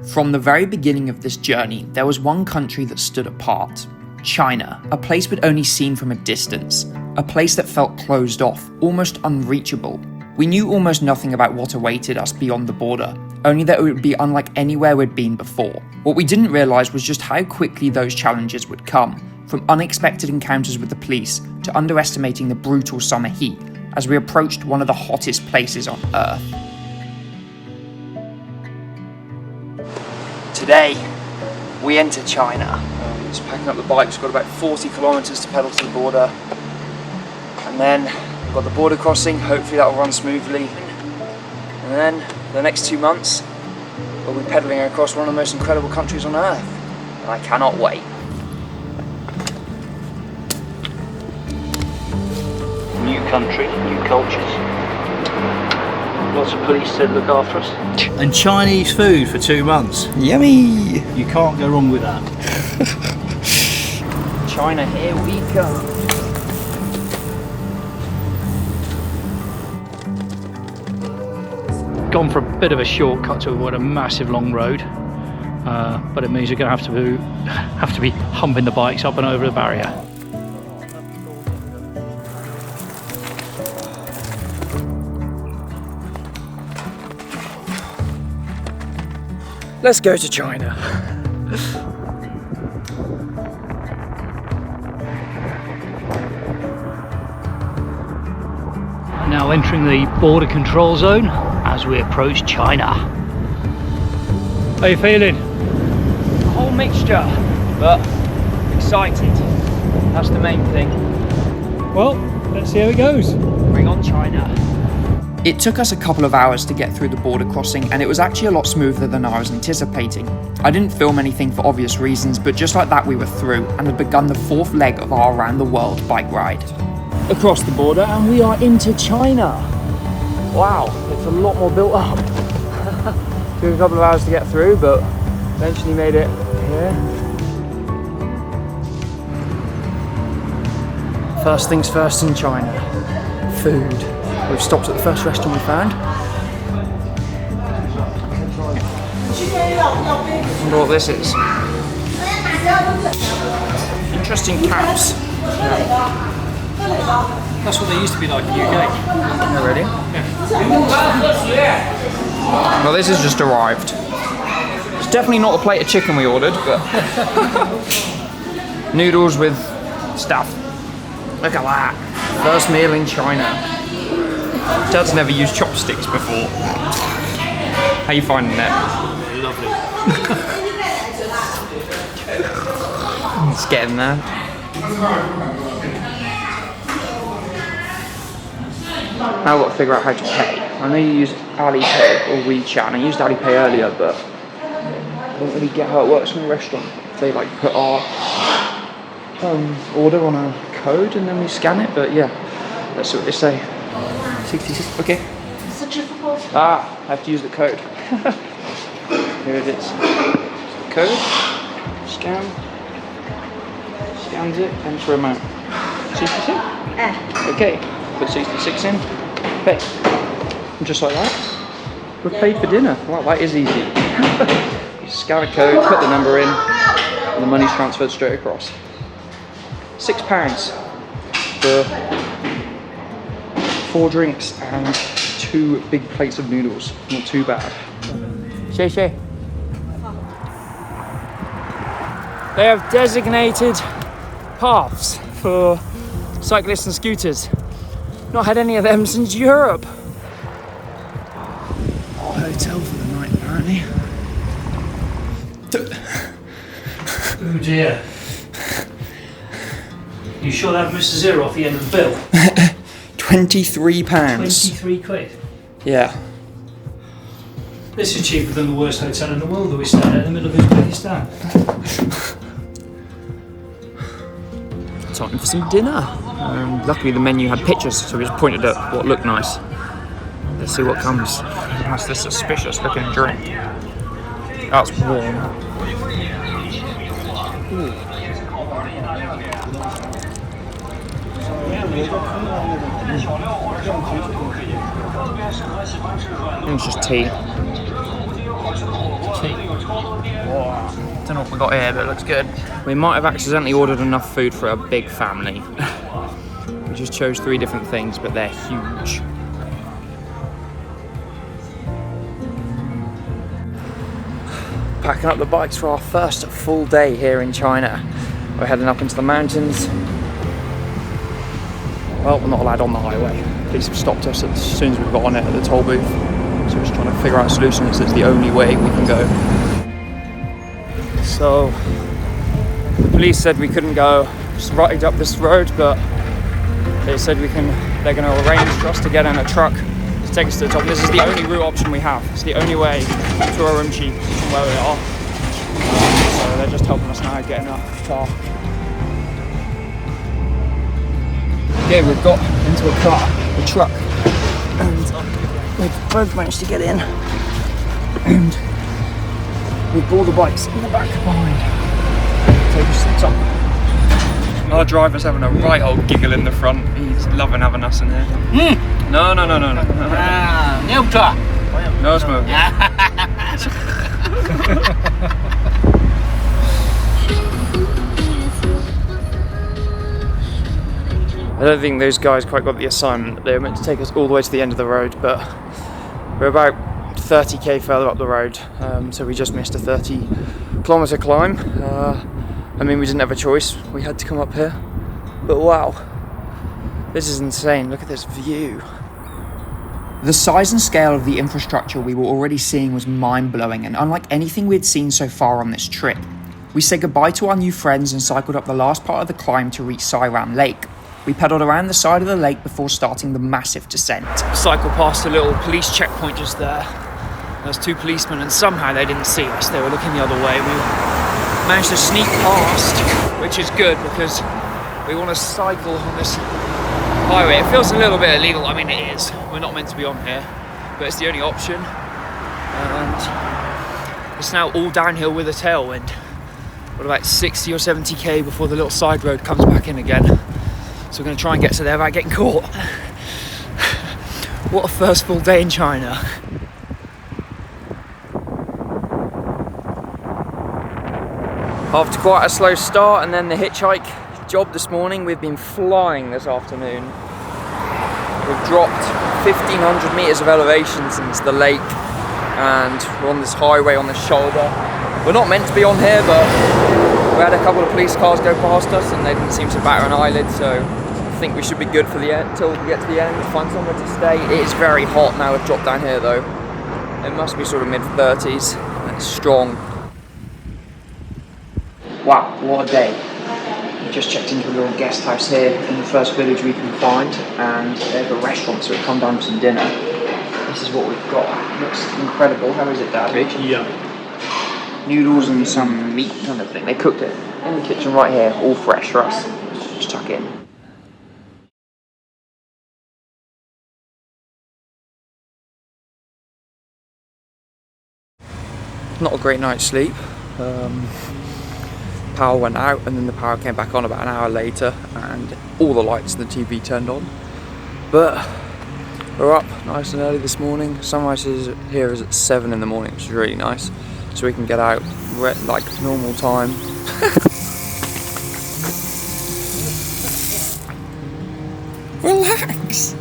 From the very beginning of this journey, there was one country that stood apart. China, a place we'd only seen from a distance, a place that felt closed off, almost unreachable. We knew almost nothing about what awaited us beyond the border, only that it would be unlike anywhere we'd been before. What we didn't realise was just how quickly those challenges would come, from unexpected encounters with the police to underestimating the brutal summer heat as we approached one of the hottest places on Earth. Today, we enter China. Just packing up the bikes, got about 40 kilometers to pedal to the border. And then we've got the border crossing, hopefully that will run smoothly. And then the next 2 months, we'll be pedaling across one of the most incredible countries on Earth. And I cannot wait. New country, new cultures. Lots of police to look after us. And Chinese food for 2 months. Yummy! You can't go wrong with that. China, here we go. Gone for a bit of a shortcut to avoid a massive long road, but it means you're going to have to be humping the bikes up and over the barrier. Let's go to China. Now entering the border control zone as we approach China. How are you feeling? A whole mixture, but excited. That's the main thing. Well, let's see how it goes. Bring on China. It took us a couple of hours to get through the border crossing, and it was actually a lot smoother than I was anticipating. I didn't film anything for obvious reasons, but just like that we were through and had begun the 4th leg of our around the world bike ride. Across the border, and we are into China. Wow, it's a lot more built up. Took a couple of hours to get through, but eventually made it here. First things first in China, food. We've stopped at the first restaurant we found. I wonder what this is. Interesting caps. That's what they used to be like in the UK. Oh, really? Yeah. Well, this has just arrived. It's definitely not a plate of chicken we ordered, but noodles with stuff. Look at that. First meal in China. Dad's never used chopsticks before. How you finding that? Lovely. It's getting there. Now I've got to figure out how to pay. I know you use Alipay or WeChat, and I used Alipay earlier, but I don't really get how it works in a restaurant. They like put our order on a code and then we scan it, but yeah, let's see what they say. 66, okay. I have to use the code. Here it is. The code, scans it, enter amount. 66? Okay, put 66 in, pay. And just like that, we've paid for dinner. Wow, that is easy. You scan a code, put the number in, and the money's transferred straight across. £6 for 4 drinks and 2 big plates of noodles. Not too bad. Xie. They have designated paths for cyclists and scooters. Not had any of them since Europe. Hotel for the night, apparently. Oh dear. You sure that Mr. Zero off the end of the bill? £23. 23 quid. Yeah. This is cheaper than the worst hotel in the world that we stayed at in the middle of Uzbekistan. Time for some dinner. Luckily the menu had pictures, so we just pointed at what looked nice. Let's see what comes. That's this suspicious looking drink. That's warm. Ooh. It's just tea. Tea. Don't know what we got here, but it looks good. We might have accidentally ordered enough food for a big family. We just chose 3 different things, but they're huge. Packing up the bikes for our first full day here in China. We're heading up into the mountains. Well, we're not allowed on the highway. Police have stopped us as soon as we've got on it at the toll booth. So we're just trying to figure out a solution. It's the only way we can go. So the police said we couldn't go right up this road, but they said they're going to arrange for us to get in a truck to take us to the top. This is the only route option we have. It's the only way to Urumqi from where we are. So they're just helping us now get in a car. Okay, we've got into a car, a truck, and we've both managed to get in. And we've brought the bikes in the back behind. Take us to the top. Our driver's having a right old giggle in the front. He's loving having us in here. No. No smoking. I don't think those guys quite got the assignment. They were meant to take us all the way to the end of the road, but we're about 30k further up the road, so we just missed a 30-kilometer climb. I mean, we didn't have a choice. We had to come up here. But wow, this is insane. Look at this view. The size and scale of the infrastructure we were already seeing was mind-blowing and unlike anything we had seen so far on this trip. We said goodbye to our new friends and cycled up the last part of the climb to reach Sairam Lake. We pedalled around the side of the lake before starting the massive descent. Cycle past a little police checkpoint just there. There's 2 policemen and somehow they didn't see us. They were looking the other way. We managed to sneak past, which is good because we want to cycle on this highway. It feels a little bit illegal. I mean, it is. We're not meant to be on here, but it's the only option. And it's now all downhill with a tailwind. What, about 60 or 70k before the little side road comes back in again. So we're going to try and get to there without getting caught. What a first full day in China. After quite a slow start and then the hitchhike job this morning, we've been flying this afternoon. We've dropped 1,500 meters of elevation since the lake and we're on this highway on the shoulder. We're not meant to be on here, but we had a couple of police cars go past us and they didn't seem to batter an eyelid, so I think we should be good for the end, till we get to the end, find somewhere to stay. It is very hot now. We've dropped down here though. It must be sort of mid-30s and it's strong. Wow, what a day. We just checked into a little guest house here in the first village we can find, and they have a restaurant, so we've come down for some dinner. This is what we've got. It looks incredible. How is it, Dad? Yeah. Noodles and some meat kind of thing. They cooked it in the kitchen right here, all fresh for us. Just tuck in. Not a great night's sleep. Power went out and then the power came back on about an hour later and all the lights and the TV turned on. But we're up nice and early this morning. Sunrise here is at 7 in the morning, which is really nice. So we can get out like normal time. Relax.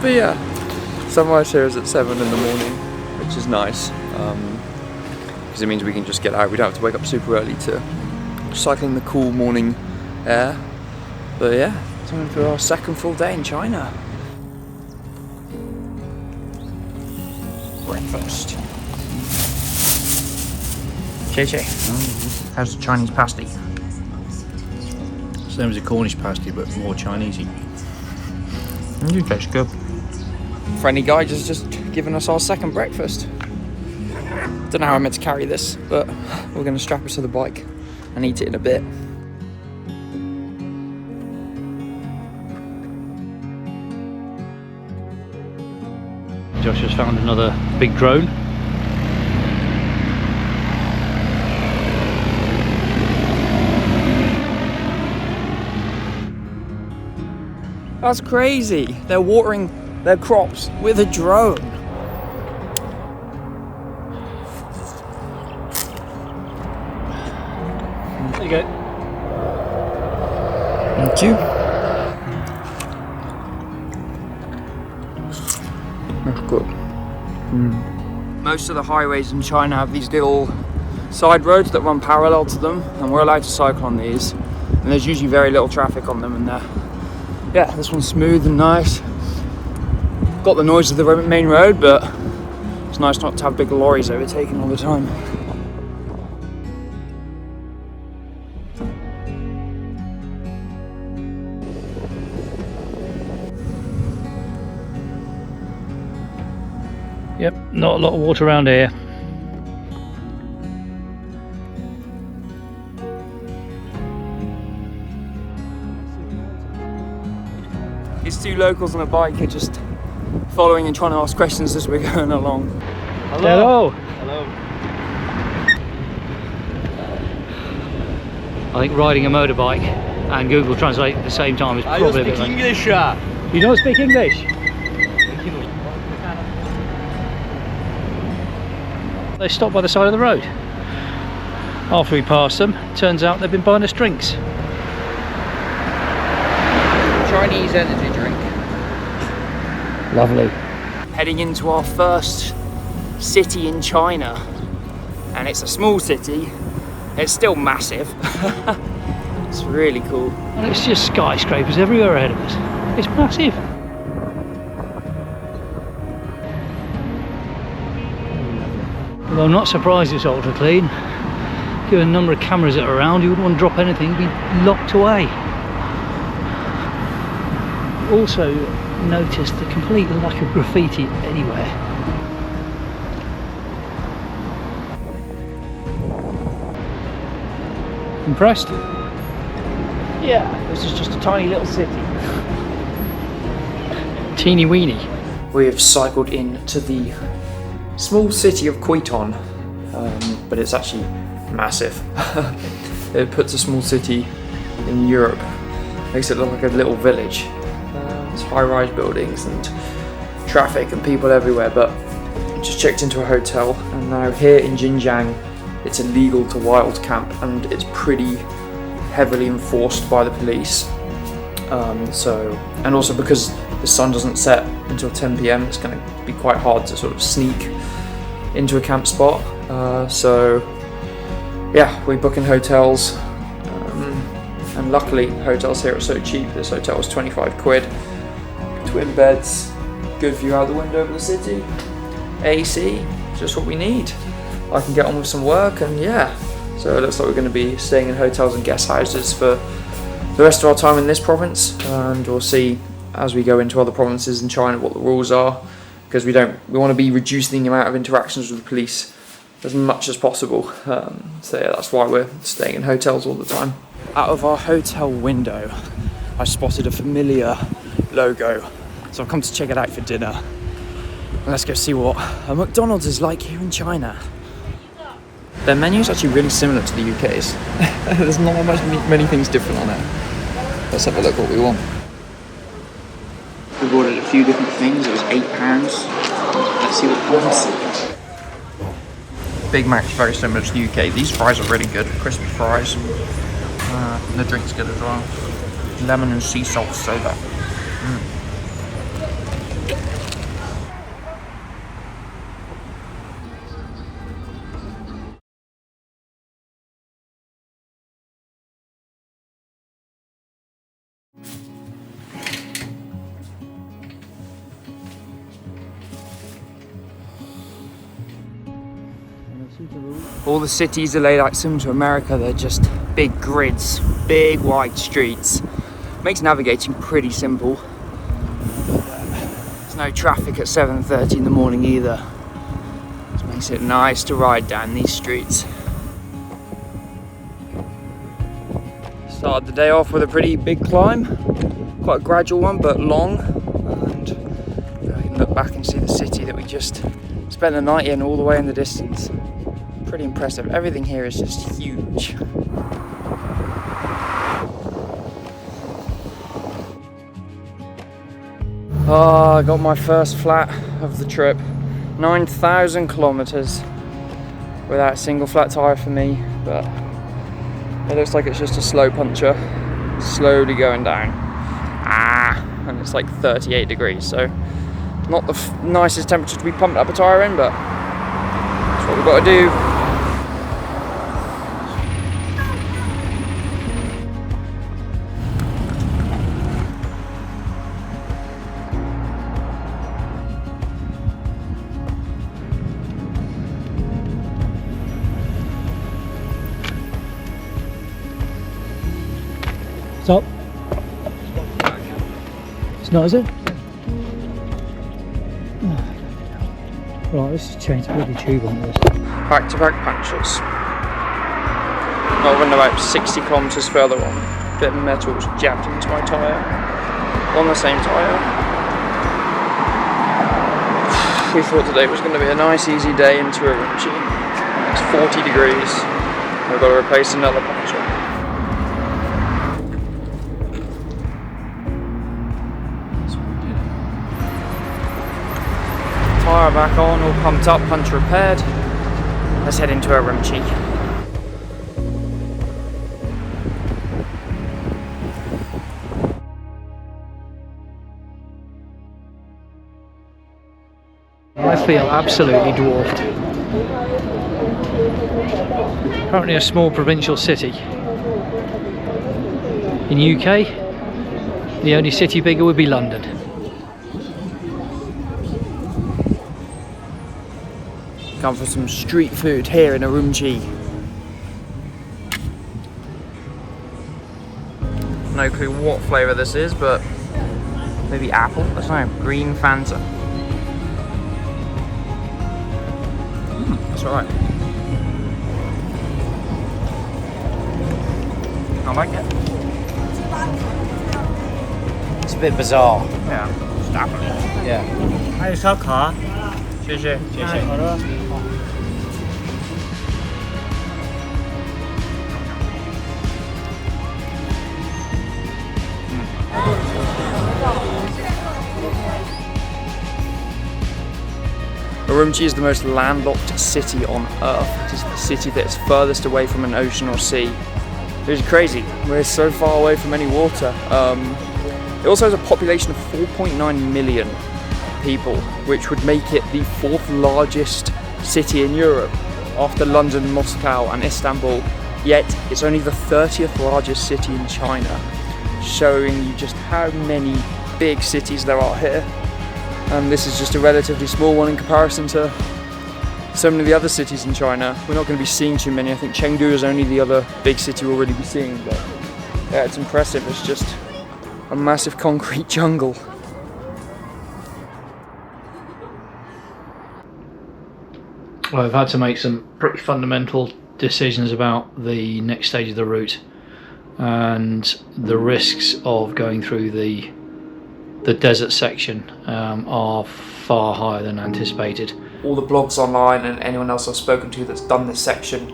But yeah, sunrise here is at 7 in the morning, which is nice, because it means we can just get out. We don't have to wake up super early to cycle in the cool morning air. But yeah, time for our second full day in China. Breakfast. Che. How's the Chinese pasty? Same as a Cornish pasty, but more Chinesey. You taste good. Friendly guy just giving us our second breakfast. Don't know how I'm meant to carry this, but we're going to strap it to the bike and eat it in a bit. Josh has found another big drone. That's crazy. They're watering their crops with a drone. There you go. Thank you. That's good. Most of the highways in China have these little side roads that run parallel to them, and we're allowed to cycle on these. And there's usually very little traffic on them, and yeah, this one's smooth and nice. Got the noise of the main road, but it's nice not to have big lorries overtaking all the time. Yep, not a lot of water around here. These two locals on a bike are just following and trying to ask questions as we're going along. Hello. Hello. I think riding a motorbike and Google Translate at the same time is probably a bit like... English? You don't speak English? They stopped by the side of the road. After we passed them, turns out they've been buying us drinks. Chinese energy drink. Lovely. Heading into our first city in China, and it's a small city. It's still massive. It's really cool. And it's just skyscrapers everywhere ahead of us. It's massive. Well, I'm not surprised it's ultra clean. Given the number of cameras that are around, you wouldn't want to drop anything, you'd be locked away. Also noticed the complete lack of graffiti anywhere. Impressed? Yeah, this is just a tiny little city. Teeny weeny. We have cycled into the small city of Kuiton, but it's actually massive. It puts a small city in Europe, makes it look like a little village. There's high-rise buildings and traffic and people everywhere, but I just checked into a hotel, and now here in Xinjiang it's illegal to wild camp, and it's pretty heavily enforced by the police. And also because the sun doesn't set until 10 PM, it's going to be quite hard to sort of sneak into a camp spot. So yeah, we book in hotels, and luckily hotels here are so cheap. This hotel was 25 quid, twin beds, good view out the window of the city, AC, just what we need. I can get on with some work, and yeah, so it looks like we're going to be staying in hotels and guest houses for the rest of our time in this province, and we'll see as we go into other provinces in China what the rules are, because we want to be reducing the amount of interactions with the police as much as possible. So yeah, that's why we're staying in hotels all the time. Out of our hotel window, I spotted a familiar logo, so I've come to check it out for dinner. And let's go see what a McDonald's is like here in China. Their menu is actually really similar to the UK's. There's not many things different on it. Let's have a look what we want. We've ordered a few different things. It was £8. Let's see what comes. Big Mac's very similar to the UK. These fries are really good, crispy fries. And the drink's good as well. Lemon and sea salt soda. All the cities are laid out similar to America. They're just big grids, big wide streets. Makes navigating pretty simple. There's no traffic at 7:30 in the morning either. Which makes it nice to ride down these streets. Started the day off with a pretty big climb. Quite a gradual one, but long. And I can look back and see the city that we just spent the night in all the way in the distance. Pretty impressive. Everything here is just huge. Oh, I got my first flat of the trip. 9,000 kilometers without a single flat tire for me, but it looks like it's just a slow puncture, slowly going down. And it's like 38 degrees, so not the nicest temperature to be pumped up a tire in, but that's what we've got to do. Stop. It's not, is it? Right, let's just change the bloody tube on this. Back-to-back punctures. I went about 60 kilometers further on. A bit of metal was jabbed into my tyre. On the same tyre. We thought today was going to be a nice easy day into Urumqi. It's 40 degrees. We've got to replace another puncture. Tyre back on, all pumped up, puncture repaired. Let's head into Urumqi. I feel absolutely dwarfed. Apparently a small provincial city. In UK, the only city bigger would be London. Come for some street food here in Urumqi. No clue what flavour this is, but maybe apple? I don't know. Green Fanta. That's alright. I like it. It's a bit bizarre. Yeah. Just apple. Yeah. 还有烧烤，谢谢，谢谢。好的。 Urumqi is the most landlocked city on earth. It is the city that is furthest away from an ocean or sea. It is crazy. We're so far away from any water. It also has a population of 4.9 million people, which would make it the 4th largest city in Europe after London, Moscow and Istanbul. Yet it's only the 30th largest city in China, showing you just how many big cities there are here. And this is just a relatively small one in comparison to so many of the other cities in China. We're not going to be seeing too many. I think Chengdu is only the other big city we'll really be seeing, but yeah, it's impressive. It's just a massive concrete jungle. Well, I've had to make some pretty fundamental decisions about the next stage of the route and the risks of going through the desert section are far higher than anticipated. All the blogs online and anyone else I've spoken to that's done this section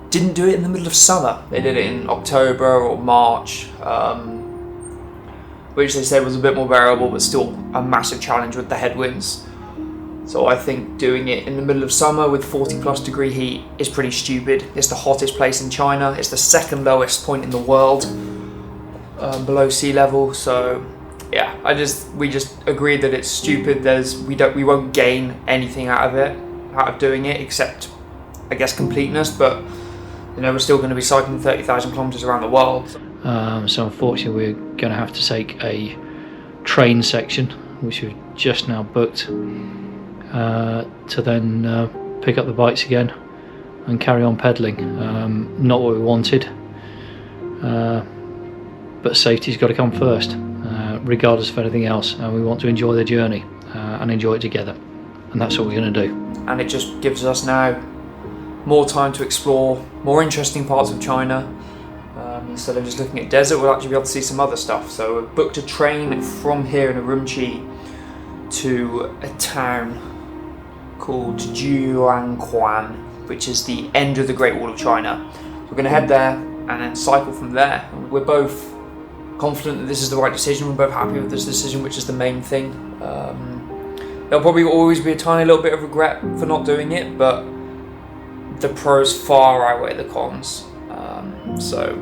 didn't do it in the middle of summer. They did it in October or March, which they said was a bit more bearable, but still a massive challenge with the headwinds. So I think doing it in the middle of summer with 40+ degree heat is pretty stupid. It's the hottest place in China. It's the second lowest point in the world, below sea level. So yeah, we just agreed that it's stupid. We won't gain anything out of doing it, except I guess completeness. But you know, we're still going to be cycling 30,000 kilometers around the world. So unfortunately, we're going to have to take a train section, which we've just now booked, to then pick up the bikes again and carry on pedalling. Not what we wanted, but safety's got to come first, regardless of anything else, and we want to enjoy the journey and enjoy it together, and that's what we're going to do. And it just gives us now more time to explore more interesting parts of China. Instead of just looking at desert, we'll actually be able to see some other stuff. So we've booked a train from here in Urumqi to a town called Xinjiang, which is the end of the Great Wall of China. So we're going to head there and then cycle from there. We're both confident that this is the right decision. We're both happy with this decision, which is the main thing. There'll probably always be a tiny little bit of regret for not doing it, but the pros far outweigh the cons. So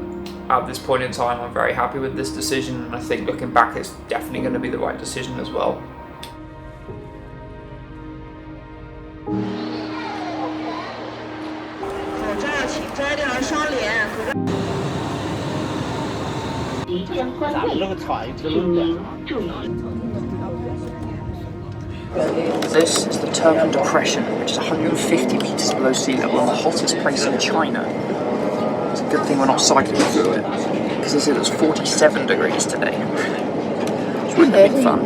at this point in time, I'm very happy with this decision, and I think looking back, it's definitely going to be the right decision as well. This is the Turban Depression, which is 150 meters below sea level and the hottest place in China. It's a good thing we're not cycling through it, because they said it was 47 degrees today. Which wouldn't have been fun.